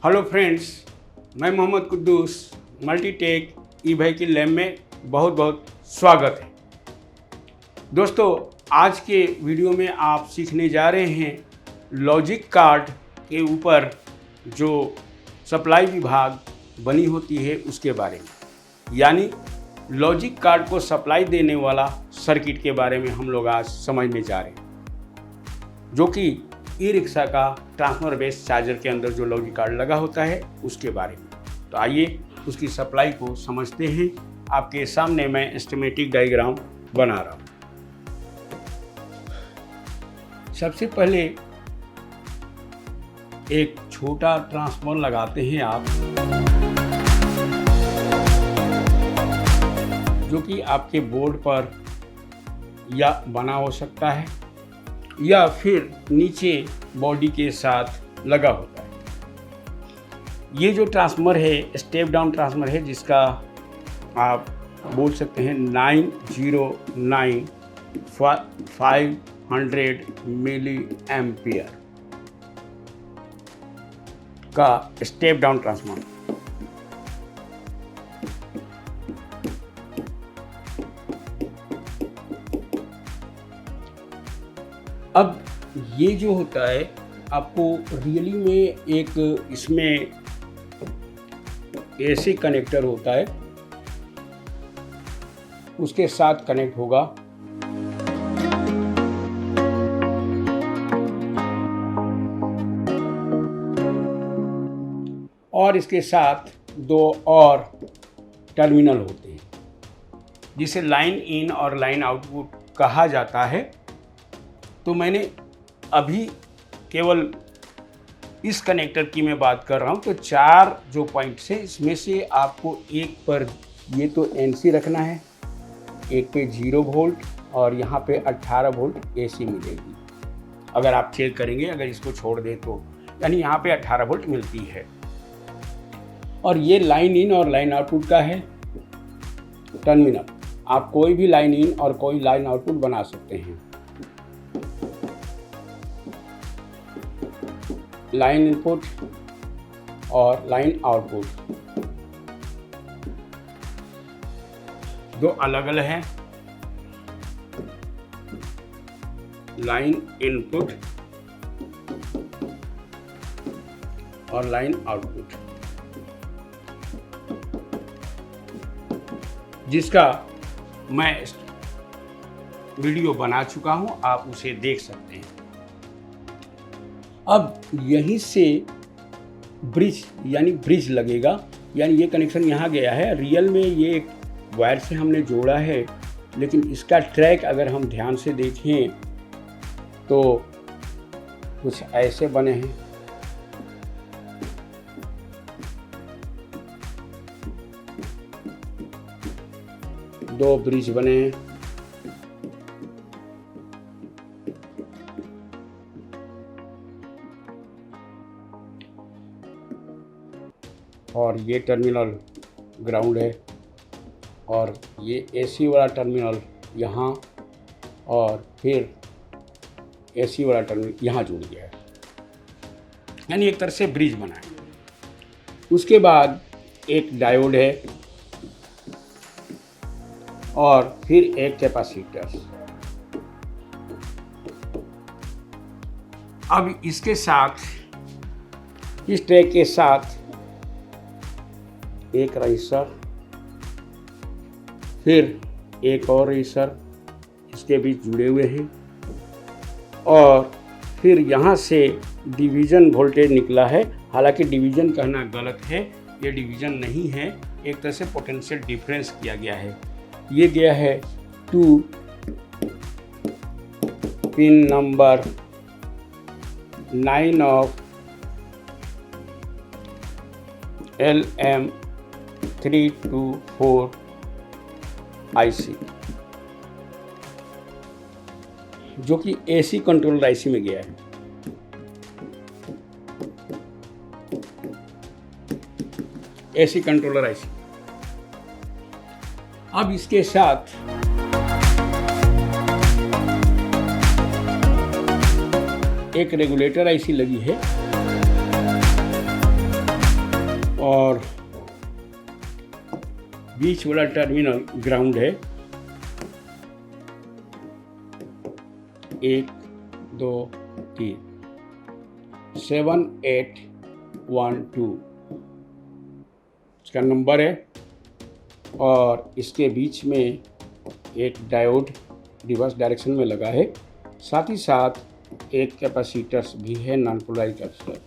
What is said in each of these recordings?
Hello friends, मैं Mohammad Quddus Multitech e vehicle lab में बहुत बहुत स्वागत है। दोस्तों, आज के वीडियो में आप सीखने जा रहे हैं लॉजिक कार्ड के ऊपर जो सप्लाई विभाग बनी होती है उसके बारे में, यानी लॉजिक कार्ड को सप्लाई देने वाला सर्किट के बारे में हम लोग आज समझने जा रहे हैं, जो कि ई रिक्शा का ट्रांसफर बेस चार्जर के अंदर जो लॉजिक कार्ड लगा होता है उसके बारे में। तो आइए उसकी सप्लाई को समझते हैं। आपके सामने मैं स्कीमेटिक डायग्राम बना रहा हूँ। सबसे पहले एक छोटा ट्रांसफॉर्मर लगाते हैं आप, जो कि आपके बोर्ड पर या बना हो सकता है या फिर नीचे बॉडी के साथ लगा होता है। ये जो ट्रांसफार्मर है स्टेप डाउन ट्रांसफार्मर है, जिसका आप बोल सकते हैं 909 500 मिली एम्पियर का स्टेप डाउन ट्रांसफार्मर। अब ये जो होता है, आपको रियली में एक इसमें एसी कनेक्टर होता है, उसके साथ कनेक्ट होगा और इसके साथ दो और टर्मिनल होते हैं, जिसे लाइन इन और लाइन आउटपुट कहा जाता है। तो मैंने अभी केवल इस कनेक्टर की मैं बात कर रहा हूँ। तो चार जो पॉइंट्स है, इसमें से आपको एक पर ये तो एनसी रखना है, एक पे 0 वोल्ट और यहाँ पे 18 वोल्ट एसी मिलेगी। अगर आप चेक करेंगे, अगर इसको छोड़ दें तो यानी यहाँ पे 18 वोल्ट मिलती है। और ये लाइन इन और लाइन आउटपुट का है टर्मिनल। आप कोई भी लाइन इन और कोई लाइन आउटपुट बना सकते हैं। लाइन इनपुट और लाइन आउटपुट दो अलग अलग हैं। लाइन इनपुट और लाइन आउटपुट, जिसका मैं वीडियो बना चुका हूं, आप उसे देख सकते हैं। अब यहीं से ब्रिज लगेगा, यानी ये कनेक्शन यहाँ गया है। रियल में ये एक वायर से हमने जोड़ा है, लेकिन इसका ट्रैक अगर हम ध्यान से देखें तो कुछ ऐसे बने हैं। दो ब्रिज बने हैं और ये टर्मिनल ग्राउंड है और ये एसी वाला टर्मिनल यहाँ और फिर एसी वाला टर्मिनल यहाँ जुड़ गया है, यानी एक तरह से ब्रिज बना है। उसके बाद एक डायोड है और फिर एक कैपेसिटर। अब इसके साथ, इस ट्रैक के साथ एक रजिस्टर, फिर एक और रजिस्टर इसके बीच जुड़े हुए हैं और फिर यहाँ से डिवीज़न वोल्टेज निकला है। हालांकि डिवीज़न कहना गलत है, ये डिवीज़न नहीं है, एक तरह से पोटेंशियल डिफरेंस किया गया है। ये गया है 2 pin number 9 of LM324 IC, जो कि AC कंट्रोलर IC में गया है। AC controller IC। अब इसके साथ एक रेगुलेटर आईसी लगी है और बीच वाला टर्मिनल ग्राउंड है। 1 2 3 7 8 1 2 इसका नंबर है। और इसके बीच में एक डायोड रिवर्स डायरेक्शन में लगा है। साथ ही साथ एक कैपेसिटर्स भी है, नॉन पोलराइज्ड कैपेसिटर,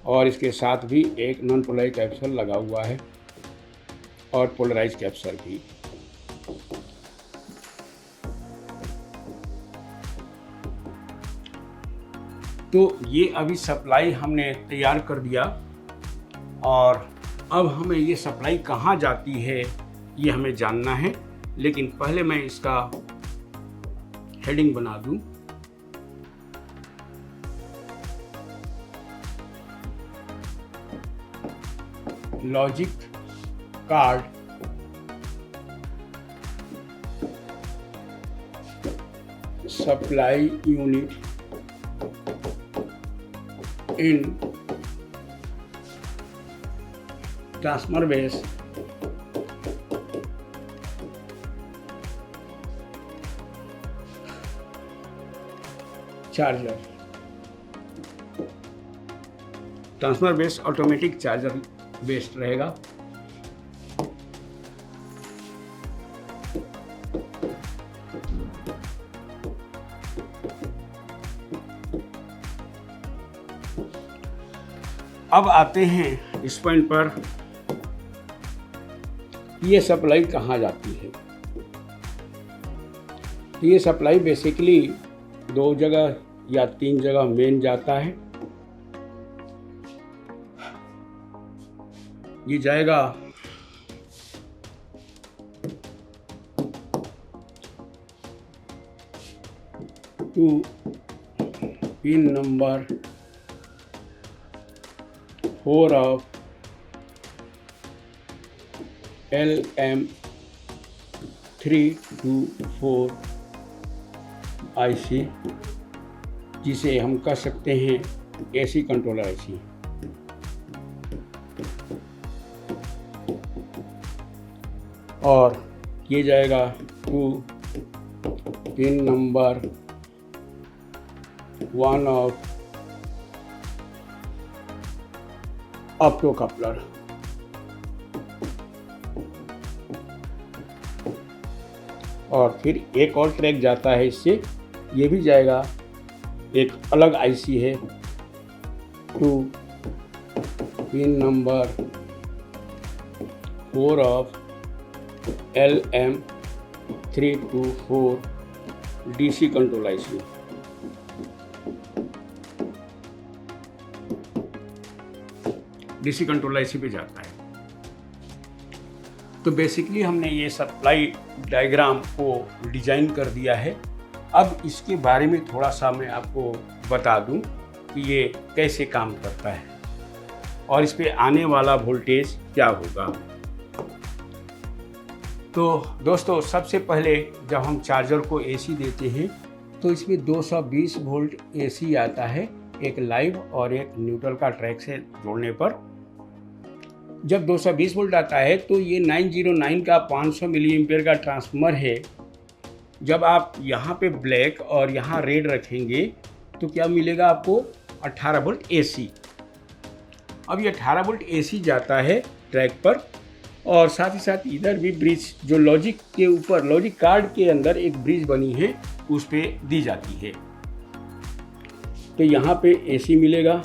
और इसके साथ भी एक नॉन पोलराइज्ड कैपेसिटर लगा हुआ है और पोलराइज्ड कैपेसिटर भी। तो ये अभी सप्लाई हमने तैयार कर दिया और अब हमें ये सप्लाई कहाँ जाती है ये हमें जानना है। लेकिन पहले मैं इसका हेडिंग बना दूं। Logic card supply unit in transfer base charger. Transfer base automatic charger based रहेगा। अब आते हैं इस पॉइंट पर, ये सप्लाई कहाँ जाती है। तो ये सप्लाई बेसिकली 2 जगह या 3 जगह मेन जाता है। ये जाएगा to pin number 4 of LM324 IC, जिसे हम कह सकते हैं AC कंट्रोलर IC। और ये जाएगा to pin number 1 of opto coupler. और फिर एक और ट्रैक जाता है इससे, ये भी जाएगा, एक अलग आईसी है, to pin number 4 of LM324 DC control IC. DC control IC पे जाता है। तो बेसिकली हमने ये सप्लाई डायग्राम को डिजाइन कर दिया है। अब इसके बारे में थोड़ा सा मैं आपको बता दूं कि ये कैसे काम करता है और इस पे आने वाला वोल्टेज क्या होगा। तो दोस्तों, सबसे पहले जब हम चार्जर को एसी देते हैं तो इसमें 220 वोल्ट एसी आता है, एक लाइव और एक न्यूट्रल का ट्रैक से जोड़ने पर। जब 220 वोल्ट आता है तो ये 909 का 500 मिली एम्पियर का ट्रांसफार्मर है। जब आप यहाँ पे ब्लैक और यहाँ रेड रखेंगे तो क्या मिलेगा आपको, 18 वोल्ट एसी। अब ये 18 वोल्ट एसी जाता है ट्रैक पर, और साथ ही साथ इधर भी ब्रिज जो लॉजिक के ऊपर, लॉजिक कार्ड के अंदर एक ब्रिज बनी है, उस पे दी जाती है। तो यहाँ पे एसी मिलेगा,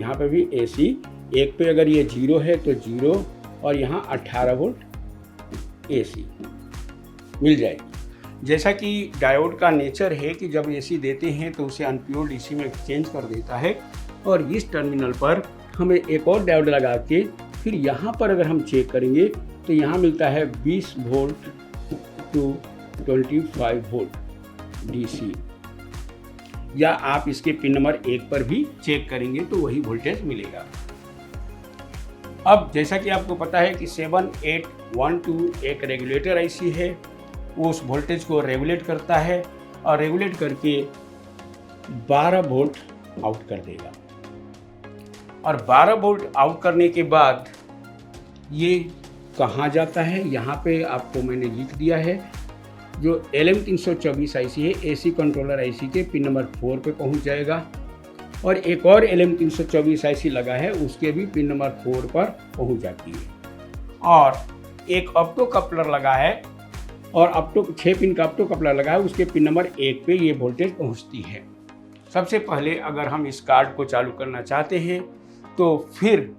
यहाँ पे भी एसी। एक पे अगर ये 0 है तो 0, और यहाँ 18 वोल्ट एसी मिल जाएगी। जैसा कि डायोड का नेचर है कि जब एसी देते हैं तो उसे अनप्योर डीसी में चेंज कर देता है। और इस टर्मिनल पर हमें एक और डायोड लगा के फिर यहाँ पर अगर हम चेक करेंगे तो यहाँ मिलता है 20 वोल्ट टू 25 वोल्ट डीसी, या आप इसके पिन नंबर 1 पर भी चेक करेंगे तो वही वोल्टेज मिलेगा। अब जैसा कि आपको पता है कि 7812 एक रेगुलेटर आईसी है, वो उस वोल्टेज को रेगुलेट करता है और रेगुलेट करके 12 वोल्ट आउट कर देगा। और 12 वोल्ट आउट करने के बाद ये कहाँ जाता है, यहाँ पे आपको मैंने लिख दिया है। जो LM324 आईसी है एसी कंट्रोलर आईसी के पिन नंबर 4 पे पहुँच जाएगा, और एक और LM324 आईसी लगा है उसके भी पिन नंबर 4 पर पहुँच जाती है। और एक ऑप्टो कपलर लगा है, और 6 पिन का ऑप्टो कपलर लगा है, उसके पिन नंबर 1 पे ये वोल्टेज पहुँचती है। सबसे पहले अगर हम इस कार्ड को चालू करना चाहते हैं तो फिर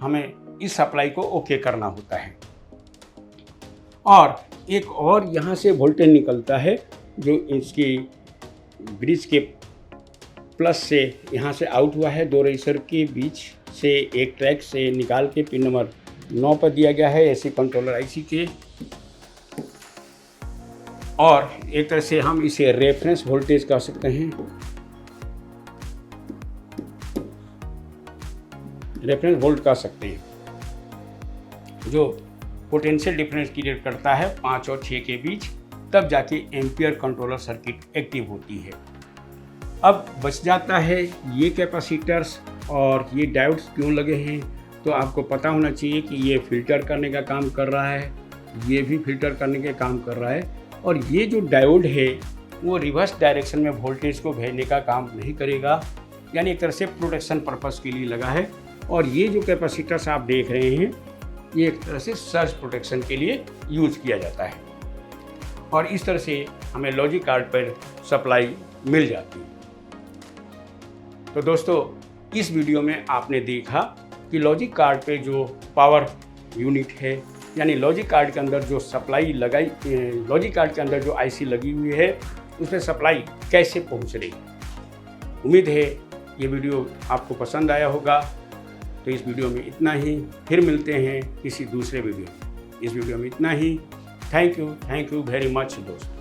हमें इस सप्लाई को ओके करना होता है। और एक और यहाँ से वोल्टेज निकलता है जो इसकी ब्रिज के प्लस से यहाँ से आउट हुआ है, 2 रजिस्टर के बीच से एक ट्रैक से निकाल के पिन नंबर 9 पर दिया गया है एसी कंट्रोलर आईसी के। और एक तरह से हम इसे रेफरेंस वोल्टेज कह सकते हैं, रेफरेंस वोल्ट कह सकते हैं, जो पोटेंशियल डिफरेंस क्रिएट करता है 5 और 6 के बीच, तब जाके एम्पियर कंट्रोलर सर्किट एक्टिव होती है। अब बच जाता है ये कैपेसिटर्स और ये डायोड्स क्यों लगे हैं, तो आपको पता होना चाहिए कि ये फिल्टर करने का काम कर रहा है, ये भी फिल्टर करने के काम कर रहा है, और ये जो डायोड है वो रिवर्स डायरेक्शन में वोल्टेज को भेजने का काम नहीं करेगा, यानी एक तरह से प्रोटेक्शन पर्पस के लिए लगा है। और ये जो कैपेसिटर्स आप देख रहे हैं ये एक तरह से सर्ज प्रोटेक्शन के लिए यूज़ किया जाता है, और इस तरह से हमें लॉजिक कार्ड पर सप्लाई मिल जाती है। तो दोस्तों, इस वीडियो में आपने देखा कि लॉजिक कार्ड पे जो पावर यूनिट है, यानी लॉजिक कार्ड के अंदर जो सप्लाई लगाई, लॉजिक कार्ड के अंदर जो आईसी लगी हुई है उसमें सप्लाई कैसे पहुंच रही। उम्मीद है ये वीडियो आपको पसंद आया होगा। तो इस वीडियो में इतना ही, फिर मिलते हैं किसी दूसरे वीडियो में। इस वीडियो में इतना ही। थैंक यू वेरी मच दोस्तों।